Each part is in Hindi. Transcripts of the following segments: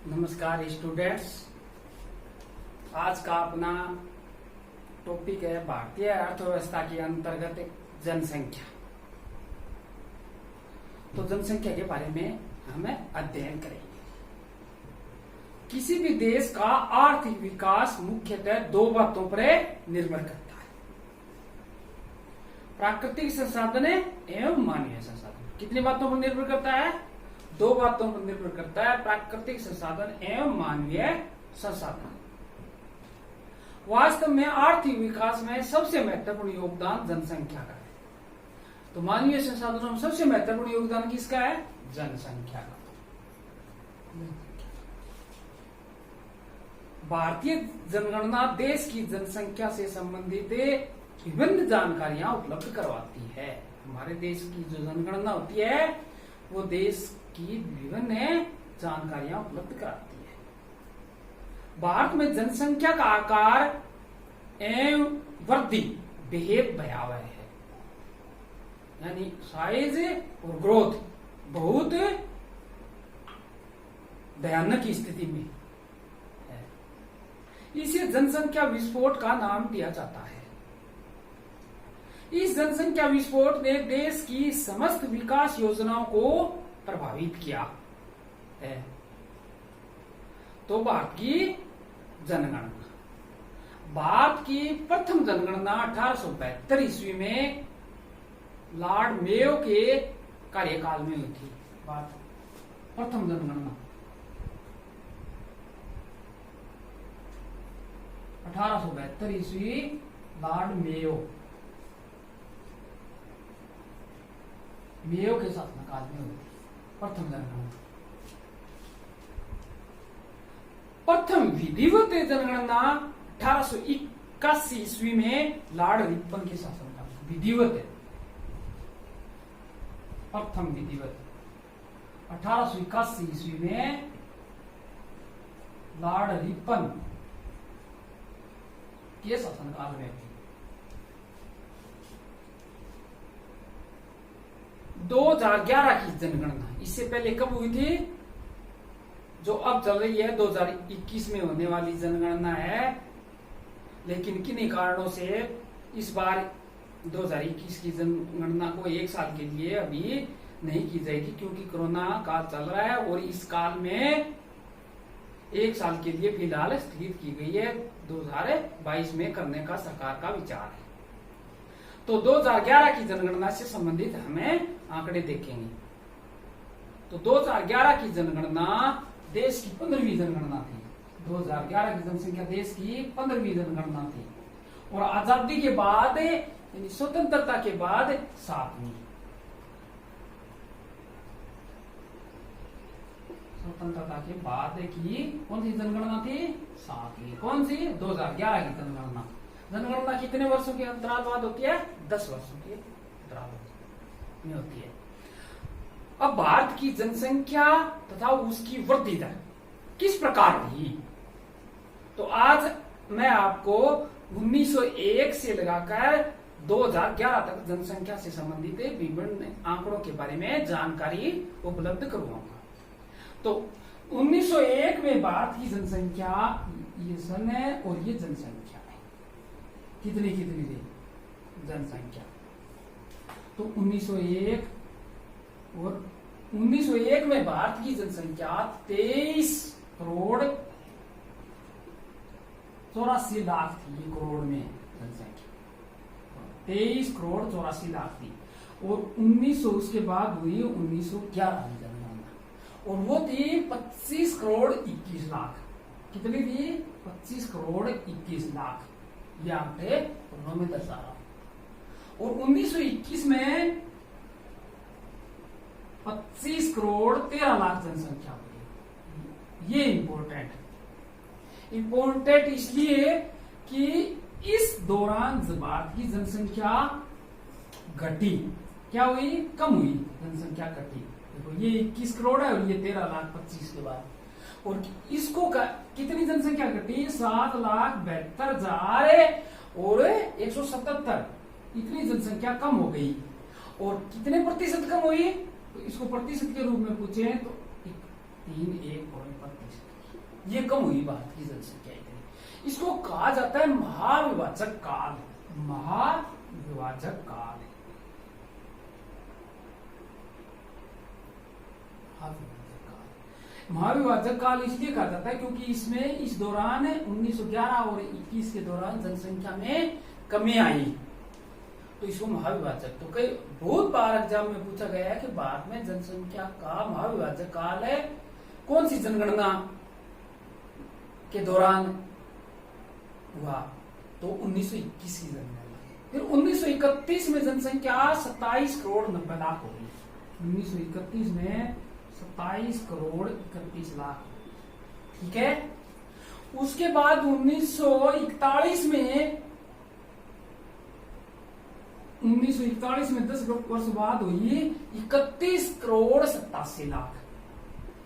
नमस्कार स्टूडेंट्स। आज का अपना टॉपिक है भारतीय अर्थव्यवस्था के अंतर्गत जनसंख्या। तो जनसंख्या के बारे में हमें अध्ययन करेंगे। किसी भी देश का आर्थिक विकास मुख्यतः दो बातों पर निर्भर करता है, प्राकृतिक संसाधन एवं मानवीय संसाधन। कितनी बातों पर निर्भर करता है? दो बातों पर निर्भर करता है, प्राकृतिक संसाधन एवं मानवीय संसाधन। वास्तव में आर्थिक विकास में सबसे महत्वपूर्ण योगदान जनसंख्या का है। तो मानवीय संसाधनों में सबसे महत्वपूर्ण योगदान किसका है? जनसंख्या का। भारतीय जनगणना देश की जनसंख्या से संबंधित विभिन्न जानकारियां उपलब्ध करवाती है। हमारे देश की जो जनगणना होती है वो देश की विभिन्न जानकारियां उपलब्ध कराती है। भारत में जनसंख्या का आकार एवं वृद्धि बेहद भयावह है, यानी साइज और ग्रोथ बहुत भयानक स्थिति में है। इसे जनसंख्या विस्फोट का नाम दिया जाता है। इस जनसंख्या विस्फोट ने देश की समस्त विकास योजनाओं को प्रभावित किया है। तो भारत की जनगणना, भारत की प्रथम जनगणना 1872 ईस्वी में लॉर्ड मेयो के कार्यकाल में हुई थी। प्रथम जनगणना 1872 ईस्वी लॉर्ड मेयो के शासनकाल में हुई थी प्रथम जनगणना। प्रथम विधिवत जनगणना 1881 ईस्वी में लॉर्ड रिपन के शासनकाल में। विधिवत, प्रथम विधिवत 1881 ईस्वी में लॉर्ड रिपन के शासनकाल में। 2011 की जनगणना इससे पहले कब हुई थी? जो अब चल रही है 2021 में होने वाली जनगणना है, लेकिन किन्हीं कारणों से इस बार 2021 की जनगणना को एक साल के लिए अभी नहीं की जाएगी, क्योंकि कोरोना काल चल रहा है और इस काल में एक साल के लिए फिलहाल स्थगित की गई है। 2022 में करने का सरकार का विचार है। तो 2011 की जनगणना से संबंधित हमें आंकड़े देखेंगे। तो 2011 की जनगणना देश की 15वीं जनगणना थी। 2011 की जनसंख्या देश की 15वीं जनगणना थी और आजादी के बाद यानी स्वतंत्रता के बाद 7वीं। स्वतंत्रता के बाद की कौन सी जनगणना थी? 7वीं। कौन सी? 2011 की जनगणना। जनगणना कितने वर्षों के अंतराल बाद होती है? 10 वर्षों के अंतराल में होती है। अब भारत की जनसंख्या तथा उसकी वृद्धि दर किस प्रकार रही? तो आज मैं आपको 1901 से लगाकर 2011 तक जनसंख्या से संबंधित विभिन्न आंकड़ों के बारे में जानकारी उपलब्ध करवाऊंगा। तो 1901 में भारत की जनसंख्या, ये सन है और ये जनसंख्या है। कितनी थी जनसंख्या? तो 1901 और 1901 में भारत की जनसंख्या 23 करोड़ 84 लाख थी। ये करोड़ में जनसंख्या 23 करोड़ 84 लाख थी। और 1900 उसके बाद हुई 1911 में जनगणना, और वो थी 25 करोड़ 21 लाख। कितनी थी? 25 करोड़ 21 लाख। ये आंकड़े में दर्शा रहा हूं। और 1921 में 25 करोड़ 13 लाख जनसंख्या हुई। ये इंपॉर्टेंट इसलिए कि इस दौरान भारत की जनसंख्या घटी। क्या हुई? कम हुई, जनसंख्या घटी। देखो ये 21 करोड़ है और ये 13 लाख 25 के बाद। और इसको कितनी जनसंख्या घटी? 7,72,000 और 177। इतनी जनसंख्या कम हो गई। और कितने प्रतिशत कम हुई? तो इसको प्रतिशत के रूप में पूछे तो 3.1% ये कम हुई भारत की जनसंख्या इतनी। इसको कहा जाता है महाविभाजक काल। महाविभाजक काल, महाविभाजक काल इसलिए कहा जाता है क्योंकि इसमें इस दौरान 1911 और 21 के दौरान जनसंख्या में कमी आई, तो इसको महाविभाजक। तो कई बहुत बार एग्जाम में पूछा गया है कि भारत में जनसंख्या का महाविभाजक काल है कौन सी जनगणना के दौरान हुआ, तो 1921 की जनगणना। फिर 1931 में जनसंख्या 27 करोड़ 90 लाख हो गई। 1931 में 27 करोड़ 31 लाख, ठीक है। उसके बाद 1941 में 10 वर्ष बाद हुई 31 करोड़ 87 लाख,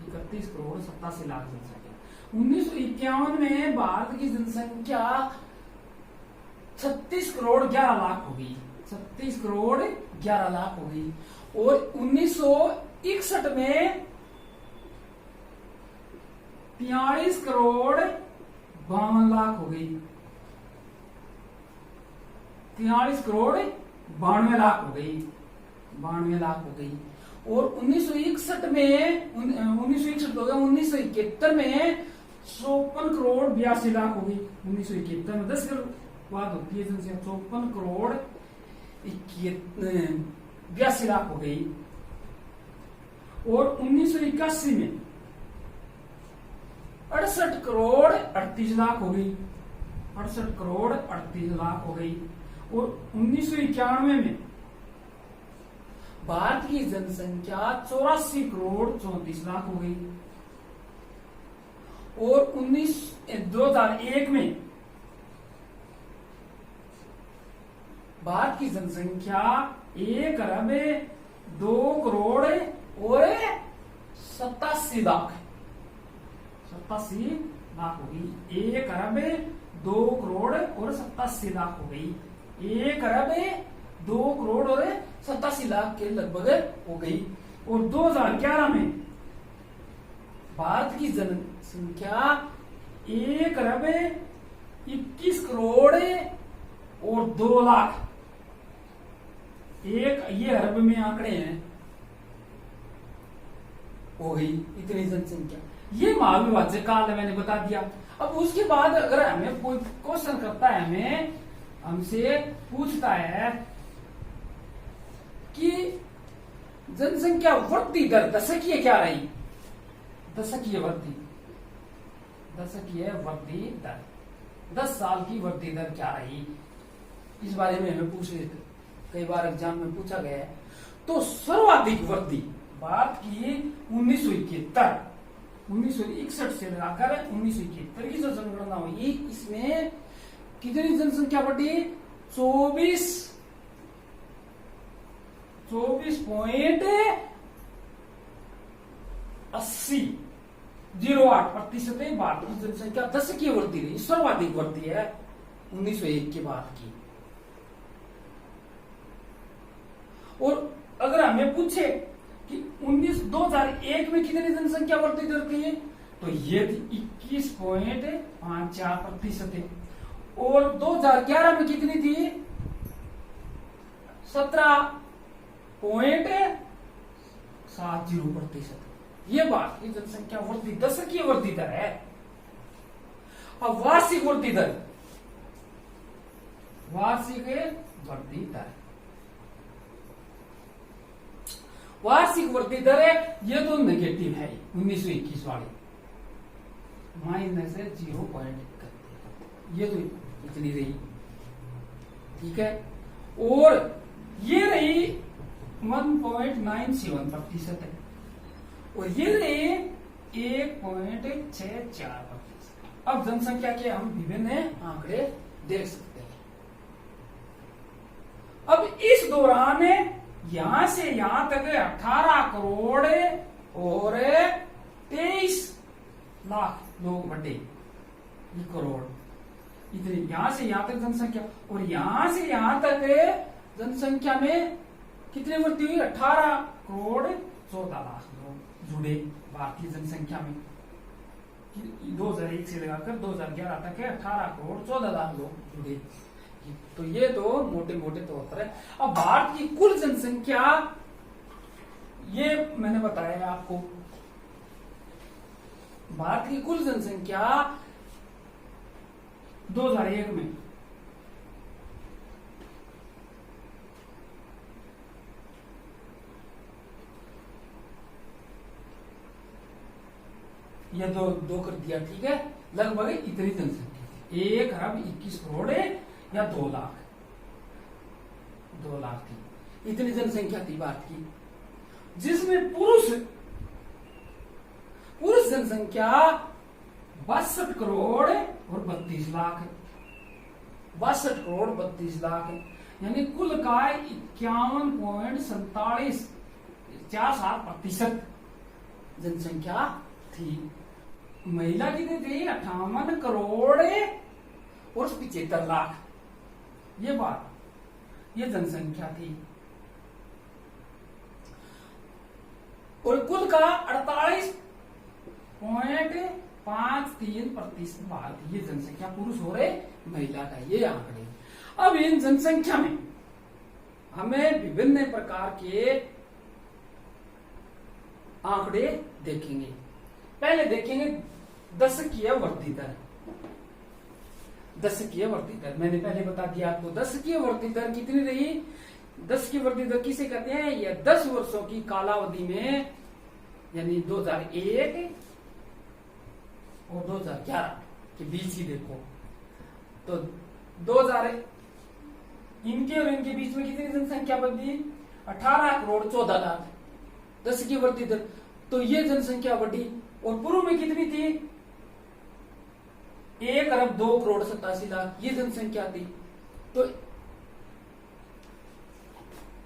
31 करोड़ 87 लाख जनसंख्या। 1951 में भारत की जनसंख्या 36 करोड़ 11 लाख हो गई, 36 करोड़ 11 लाख हो गई। और 1961 में 43 करोड़ 52 लाख हो गई, 43 करोड़ 92 लाख हो गई, 92 लाख हो गई। और 1961 में 1971 में 54 करोड़ 82 लाख हो गई। 1971 में 10 करोड़ बाद होती है जनसंख्या, 54 करोड़ 82 लाख हो गई। और 1981 में 68 करोड़ 38 लाख हो गई, 68 करोड़ 38 लाख हो गई। और 1991 में भारत की जनसंख्या 84 करोड़ 34 लाख हो गई। और 2001 में भारत की जनसंख्या 1 अरब 2 करोड़ और 87 लाख, 87 लाख हो गई। 1 अरब 2 करोड़ और 87 लाख हो गई, 1 अरब 2 करोड़ और 87 लाख के लगभग हो गई। और 2011 में भारत की जनसंख्या 1 अरब 21 करोड़ और 2 लाख, ये अरब में आंकड़े हैं, हो गई इतनी जनसंख्या। ये महाविभाजक काल है, मैंने बता दिया। अब उसके बाद अगर हमें कोई क्वेश्चन करता है, हमसे पूछता है कि जनसंख्या वृद्धि दर दशकीय क्या रही, दशकीय वृद्धि दर 10 साल की वृद्धि दर क्या रही, इस बारे में हमें पूछ लेते, कई बार एग्जाम में पूछा गया है। तो सर्वाधिक वृद्धि भारत की 1961 से लगाकर 1971 की जो जनगणना हुई, इसमें कितनी जनसंख्या बढ़ी, 24.8008% भारत की जनसंख्या दशकीय वृद्धि रही, सर्वाधिक वृद्धि है 1901 के बाद की। और अगर हमें पूछे कि 2001 में कितनी जनसंख्या वृद्धि दर थी, तो ये 21.54% है। और 2011 में कितनी थी, 17.70%। ये बात की जनसंख्या वृद्धि दशकीय वृद्धि दर है। अब वार्षिक वृद्धि दर, वार्षिक वृद्धि दर, वार्षिक वृद्धि दर है, ये तो नेगेटिव है 1921 वाली, -0.31, ये तो इतनी रही, ठीक है। और ये रही 1.97% है, और ये रही 1.64%। अब जनसंख्या के हम विभिन्न आंकड़े देख सकते हैं। अब इस दौरान यहां से यहां तक 18 करोड़ और 23 लाख लोग बढ़े, ये करोड़ इतनी, यहां से यहां तक जनसंख्या। और यहां से यहां तक जनसंख्या में कितनी वृद्धि हुई, 18 करोड़ 14 लाख लोग जुड़े भारतीय जनसंख्या में। 2001 से लगाकर 2011 तक है 18 करोड़ 14 लाख लोग जुड़े। तो ये तो मोटे मोटे तौर पर है। अब भारत की कुल जनसंख्या, ये मैंने बताया आपको, भारत की कुल जनसंख्या 2001 में यह दो कर दिया, ठीक है, लगभग इतनी जनसंख्या थी, 1 अरब 21 करोड़ या 2 लाख, 2 लाख थी, इतनी जनसंख्या थी भारत की, जिसमें पुरुष जनसंख्या 62 करोड़ और 32 लाख, 62 करोड़ 32 लाख, यानी कुल का 51.47% जनसंख्या थी। महिला कितनी थी? 58 करोड़ और 75 लाख, ये जनसंख्या थी। और कुल का 48.53% भारत, ये जनसंख्या पुरुष हो रहे महिला का, ये आंकड़े। अब इन जनसंख्या में हमें विभिन्न प्रकार के आंकड़े देखेंगे। पहले देखेंगे दशकीय वृद्धि दर। दशकीय वृद्धि दर मैंने पहले बता दिया आपको। दशकीय वृद्धि दर कितनी रही? दशकीय वृद्धि दर किसे कहते हैं? यह 10 वर्षों की कालावधि में, यानी 2001 और 2011 के बीच ही देखो, तो 2000 इनके और इनके बीच में कितनी जनसंख्या बढ़ी? 18 करोड़ 14 लाख, दशकीय वृद्धि दर। तो ये जनसंख्या बढ़ी। और पूर्व में कितनी थी? 1 अरब 2 करोड़ 87 लाख, ये जनसंख्या थी। तो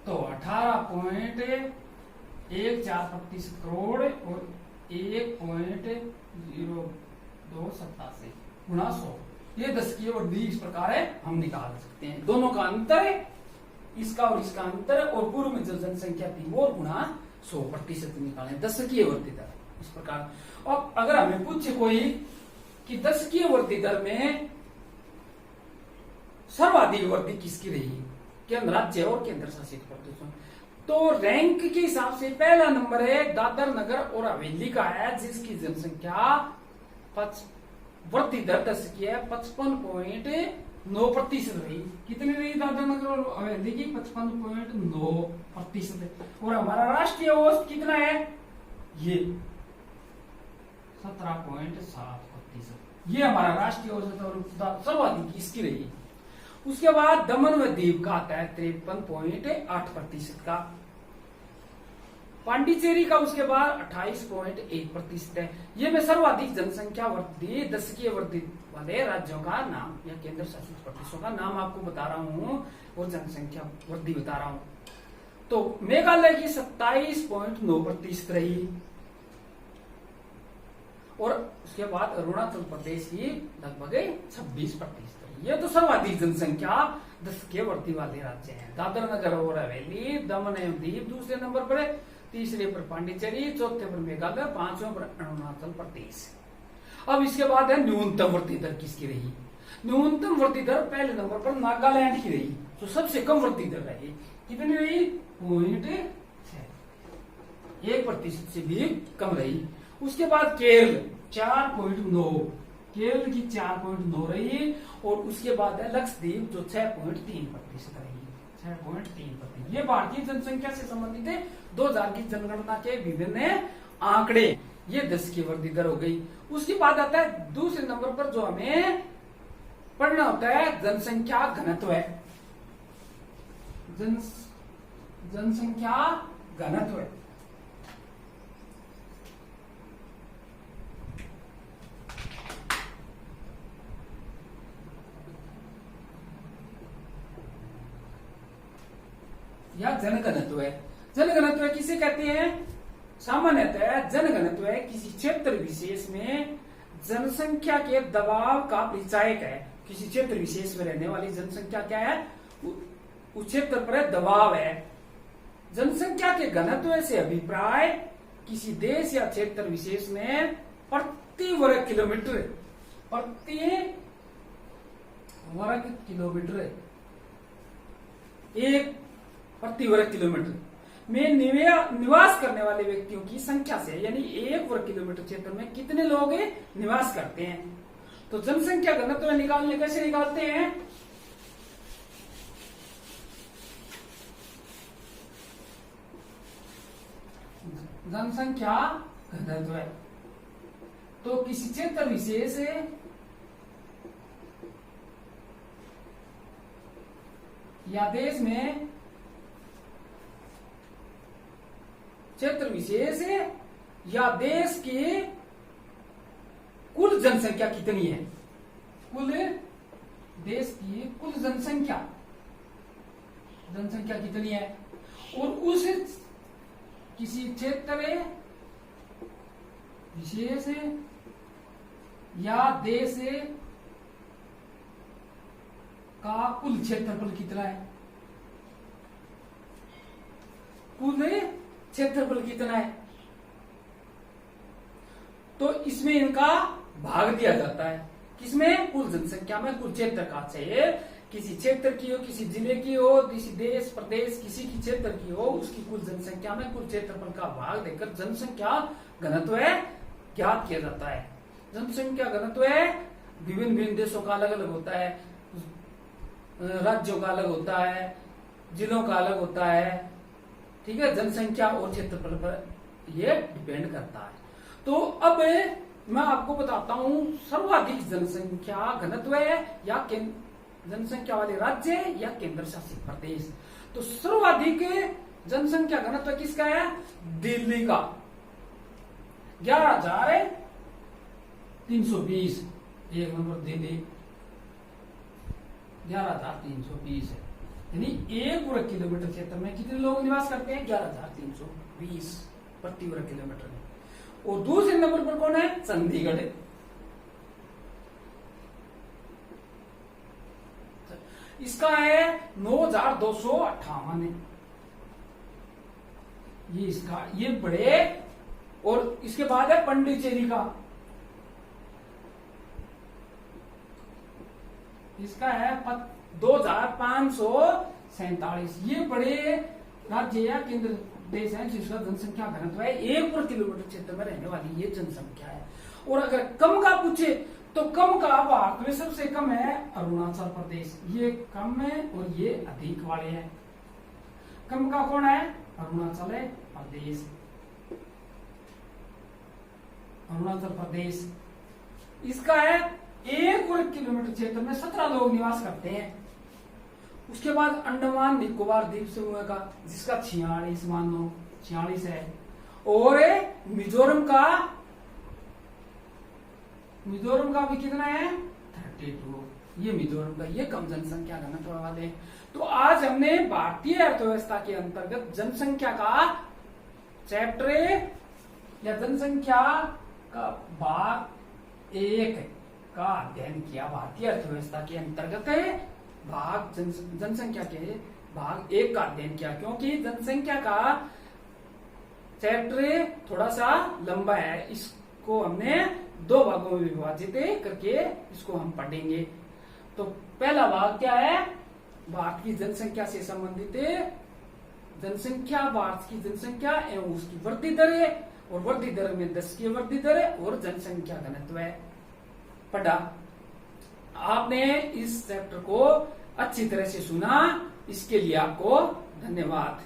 18.14% करोड़ और 1.0287 गुणा 100, ये दशकीय वृद्धि इस प्रकार है, हम निकाल सकते हैं। दोनों का अंतर है, इसका और इसका अंतर, और पूर्व में जो जनसंख्या थी वो गुणा 100% निकालें, दशकीय वृद्धि दर इस प्रकार। और अगर हमें पूछे कोई कि दशकीय वृद्धि दर में सर्वाधिक वृद्धि किसकी रही, केंद्र राज्य और केंद्र शासित प्रदेशों, तो रैंक के हिसाब से पहला नंबर है दादर नगर और हवेली का है, जिसकी जनसंख्या वृद्धि दर दशकीय 55.9% रही। कितनी रही दादर नगर और हवेली की? 55.9%। और हमारा राष्ट्रीय औसत कितना है? ये 17.7%, ये हमारा राष्ट्रीय औसत और सर्वाधिक इसकी रही। उसके बाद दमन व दीव का आता है 53.8% का, पांडिचेरी का उसके बाद 28.1% है। ये मैं सर्वाधिक जनसंख्या वृद्धि दशकीय वृद्धि वाले राज्यों का नाम या केंद्र शासित प्रदेशों का नाम आपको बता रहा हूं और जनसंख्या वृद्धि बता रहा हूं। तो मेघालय की 27.9% रही, और उसके बाद अरुणाचल प्रदेश की लगभग 26%। ये तो सर्वाधिक जनसंख्या दशकीय वृद्धि वाले राज्य हैं। दादर नगर और हवेली, दमन एवं दीव दूसरे नंबर पर, तीसरे पर पांडिचेरी, चौथे पर मेघालय, पांचवें पर अरुणाचल प्रदेश। अब इसके बाद है न्यूनतम वृद्धि दर किसकी रही? न्यूनतम वृद्धि दर पहले नंबर पर नागालैंड की रही, तो सबसे कम वृद्धि दर रही। कितनी रही? 1% से भी कम रही। उसके बाद केरल 4.9, केरल की 4.9 रही, और उसके बाद है लक्षद्वीप जो 6.3% रही, 6.3%। ये भारतीय जनसंख्या से संबंधित है 2000 की जनगणना के विभिन्न आंकड़े। ये 10 की वृद्धि दर हो गई। उसके बाद आता है दूसरे नंबर पर जो हमें पढ़ना होता है जनसंख्या घनत्व है, जनसंख्या घनत्व है। या जनघनत्व है। जनघनत्व किसे कहते हैं? सामान्यतः जनघनत्व है किसी क्षेत्र विशेष में जनसंख्या के दबाव का परिचायक है। किसी क्षेत्र विशेष में रहने वाली जनसंख्या क्या है? उस क्षेत्र पर दबाव है। जनसंख्या के घनत्व से अभिप्राय किसी देश या क्षेत्र विशेष में प्रति वर्ग किलोमीटर, प्रति वर्ग किलोमीटर, एक प्रति वर्ग किलोमीटर में निवास करने वाले व्यक्तियों की संख्या से, यानी एक वर्ग किलोमीटर क्षेत्र में कितने लोग निवास करते हैं। तो जनसंख्या घनत्व निकालने कैसे निकालते हैं? जनसंख्या घनत्व है तो किसी क्षेत्र विशेष या देश में क्षेत्र विशेष या देश की कुल जनसंख्या कितनी है, कुल देश की कुल जनसंख्या कितनी है, और उस किसी क्षेत्र विशेष या देश का कुल क्षेत्रफल कितना है, कुल क्षेत्रफल कितना है, तो इसमें इनका भाग दिया जाता है। किसमें? कुल जनसंख्या में। कुल क्षेत्र का चाहिए, किसी क्षेत्र की हो, किसी जिले की हो, किसी देश प्रदेश किसी की क्षेत्र की हो, उसकी कुल जनसंख्या में कुल क्षेत्रफल का भाग देकर जनसंख्या घनत्व ज्ञात किया जाता है। जनसंख्या घनत्व विभिन्न विभिन्न देशों का अलग अलग होता है, राज्यों का अलग होता है, जिलों का अलग होता है, ठीक है। जनसंख्या और क्षेत्रफल पर ये डिपेंड करता है। तो अब मैं आपको बताता हूं सर्वाधिक जनसंख्या घनत्व या जनसंख्या वाले राज्य या केंद्र शासित प्रदेश। तो सर्वाधिक जनसंख्या घनत्व किसका है? दिल्ली का 11,320, एक नंबर दिल्ली 11,320 है, यानी एक वर्ग किलोमीटर क्षेत्र में कितने लोग निवास करते हैं? 11,320 प्रति वर्ग किलोमीटर में। और दूसरे नंबर पर कौन है? चंडीगढ़। इसका है 9,258 है, ये इसका, ये बड़े। और इसके बाद है पंडिचेरी का, इसका है 2,547। ये बड़े राज्य या केंद्र देश है जिसका जनसंख्या घनत्व है एक वर्ग किलोमीटर क्षेत्र में रहने वाली ये जनसंख्या है। और अगर कम का पूछे तो कम का भारत में सबसे कम है अरुणाचल प्रदेश, ये कम है और ये अधिक वाले हैं। कम का कौन है? अरुणाचल प्रदेश। अरुणाचल प्रदेश इसका है एक वर्ग किलोमीटर क्षेत्र में 17 लोग निवास करते हैं। उसके बाद अंडमान निकोबार द्वीप समूह का, जिसका 46 मान लो 46 है। और मिजोरम का भी कितना है? 32। ये मिजोरम का, ये कम जनसंख्या घनत्व वाले। तो आज हमने भारतीय अर्थव्यवस्था के अंतर्गत जनसंख्या का चैप्टर या जनसंख्या का भाग 1 का अध्ययन किया। भारतीय अर्थव्यवस्था के अंतर्गत भाग जनसंख्या के भाग 1 का अध्ययन किया, क्योंकि जनसंख्या का चैप्टर थोड़ा सा लंबा है। इसको हमने 2 भागों में विभाजित करके इसको हम पढ़ेंगे। तो पहला भाग क्या है? भारत की जनसंख्या से संबंधित जनसंख्या, भारत की जनसंख्या एवं उसकी वृद्धि दर है, और वृद्धि दर में 10 की वृद्धि दर है, और जनसंख्या घनत्व है पढ़ा। आपने इस चैप्टर को अच्छी तरह से सुना, इसके लिए आपको धन्यवाद।